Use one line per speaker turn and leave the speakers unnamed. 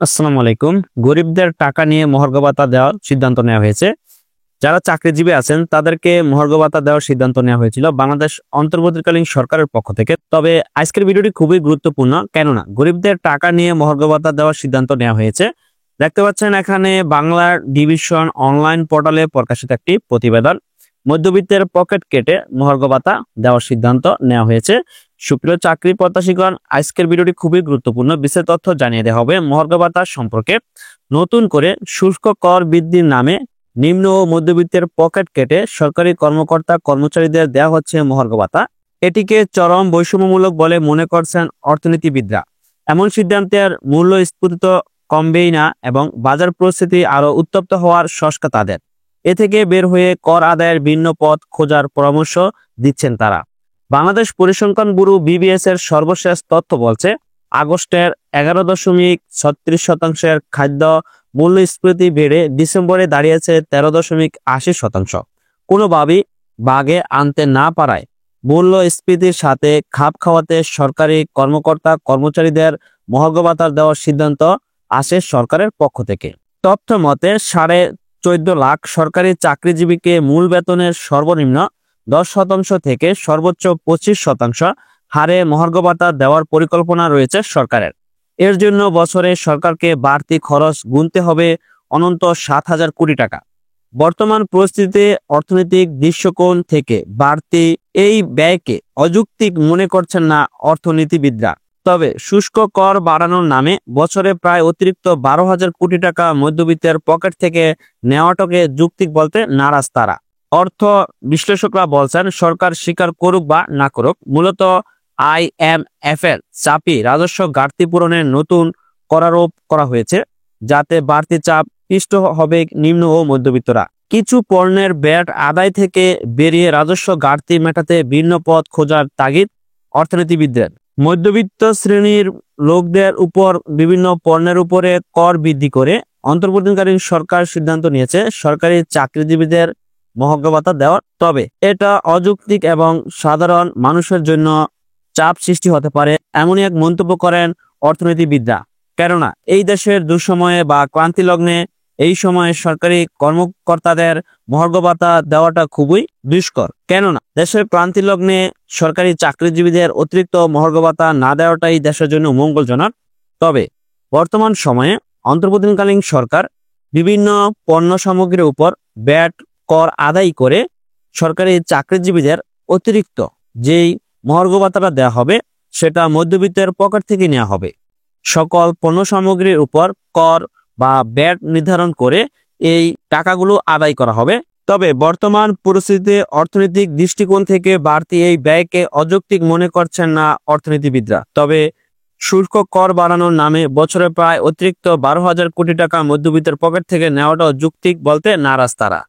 আসসালামু আলাইকুম। গরিবদের টাকা নিয়ে মহার্ঘ ভাতা দেওয়ার সিদ্ধান্ত নেওয়া হয়েছে। যারা চাকরিজীবী আছেন তাদেরকে মহার্ঘ ভাতা দেওয়ার সিদ্ধান্ত নেওয়া হয়েছিল বাংলাদেশ অন্তর্বর্তীকালীন সরকারের পক্ষ থেকে। তবে আজকের ভিডিওটি খুবই গুরুত্বপূর্ণ, কেননা গরিবদের টাকা নিয়ে মহার্ঘ ভাতা দেওয়ার সিদ্ধান্ত নেওয়া হয়েছে। দেখতে পাচ্ছেন এখানে বাংলার ডিভিশন অনলাইন পোর্টালে প্রকাশিত একটি প্রতিবেদন। মধ্যবিত্তের পকেট কেটে মহার্ঘ ভাতা দেওয়ার সিদ্ধান্ত নেওয়া হয়েছে। সুপ্রিয় চাকরি প্রত্যাশীগণ, আজকের ভিডিওটি খুবই গুরুত্বপূর্ণ। বিশেষ তথ্য জানিয়ে দেওয়া হবে মহার্ঘ ভাতা সম্পর্কে। নতুন করে শুল্ক কর বৃদ্ধির নামে নিম্ন ও মধ্যবিত্তের পকেট কেটে সরকারি কর্মকর্তা কর্মচারীদের দেওয়া হচ্ছে মহার্ঘ ভাতা। এটিকে চরম বৈষম্যমূলক বলে মনে করছেন অর্থনীতিবিদরা। এমন সিদ্ধান্তের মূল্যস্ফীতি তো কমবেই না এবং বাজার পরিস্থিতি আরো উত্তপ্ত হওয়ার শঙ্কা তাদের। এ থেকে বের হয়ে কর আদায়ের ভিন্ন পথ খোঁজার পরামর্শ দিচ্ছেন তারা। বাংলাদেশ পরিসংখ্যান ব্যুরো বিবিএস এর সর্বশেষ তথ্য বলছে, আগস্টের 11.36% খাদ্য মূল্যস্ফীতি বেড়ে ডিসেম্বরে দাঁড়িয়েছে 13.80%। কোনোভাবেই বাগে আনতে না পারায় মূল্যস্ফীতির সাথে খাপ খাওয়াতে সরকারি কর্মকর্তা কর্মচারীদের মহার্ঘ ভাতা দেওয়ার সিদ্ধান্ত আসে সরকারের পক্ষ থেকে। তথ্য মতে 14.5 লাখ সরকারি চাকরিজীবীকে মূল বেতনের সর্বনিম্ন 10% থেকে সর্বোচ্চ 25% হারে মহার্ঘ ভাতা দেওয়ার পরিকল্পনা রয়েছে সরকারের। এর জন্য বছরে সরকারকে বাড়তি খরচ গুনতে হবে অনন্ত 7,000 কোটি টাকা। বর্তমান পরিস্থিতিতে অর্থনৈতিক দৃষ্টিকোণ থেকে বাড়তি এই ব্যয়কে অযৌক্তিক মনে করছেন না অর্থনীতিবিদরা। তবে শুষ্ক কর বাড়ানোর নামে বছরে প্রায় অতিরিক্ত 12,000 কোটি টাকা মধ্যবিত্তের পকেট থেকে নেওয়াটাকে যৌক্তিক বলতে নারাজ তারা। অর্থ বিশ্লেষকরা বলছেন, সরকার স্বীকার করুক বা না করুক, মূলত IMF এর চাপে রাজস্ব ঘাটতি পূরণের নতুন করারোপ করা হয়েছে, যাতে বাড়তি চাপ পিষ্ট হবে নিম্ন ও মধ্যবিত্তরা। কিছু পণ্যের ব্যাট আদায় থেকে বেরিয়ে রাজস্ব ঘাটতি মেটাতে ভিন্ন পথ খোঁজার তাগিদ অর্থনীতিবিদদের। মধ্যবিত্ত শ্রেণীর লোকদের উপর বিভিন্ন পণ্যের উপরে কর বৃদ্ধি করে অন্তর্বর্তীকালীন সরকার সিদ্ধান্ত নিয়েছে সরকারি চাকরিজীবীদের মহার্ঘ ভাতা দেওয়ার। তবে এটা অযৌক্তিক এবং সাধারণ মানুষের জন্য চাপ সৃষ্টি হতে পারে, এমনই এক মন্তব্য করেন অর্থনীতিবিদরা। কেননা এই দেশের দুঃসময়ে বা ক্লান্তি লগ্নে এই সময়ে সরকারি কর্মকর্তাদের মহার্ঘ ভাতা দেওয়াটা খুবই দুষ্কর। কেননা দেশের ক্লান্তি লগ্নে সরকারি চাকরিজীবীদের অতিরিক্ত মহার্ঘ ভাতা না দেওয়াটাই দেশের জন্য মঙ্গলজনক। তবে বর্তমান সময়ে অন্তর্বর্তীকালীন সরকার বিভিন্ন পণ্য সামগ্রীর উপর ব্যাট কর আদায় করে সরকারি চাকরিজীবীদের অতিরিক্ত যেই মহার্ঘ ভাতাটা দেওয়া হবে সেটা মধ্যবিত্তের পকেট থেকে নেওয়া হবে। সকল পণ্য সামগ্রীর উপর কর বা ব্যাট নির্ধারণ করে এই টাকাগুলো আদায় করা হবে। তবে বর্তমান পরিস্থিতিতে অর্থনৈতিক দৃষ্টিকোণ থেকে বাড়তি এই ব্যয়কে অযৌক্তিক মনে করছেন না অর্থনীতিবিদরা। তবে শুল্ক কর বাড়ানোর নামে বছরে প্রায় অতিরিক্ত 12,000 কোটি টাকা মধ্যবিত্তের পকেট থেকে নেওয়াটাও যৌক্তিক বলতে নারাজ তারা।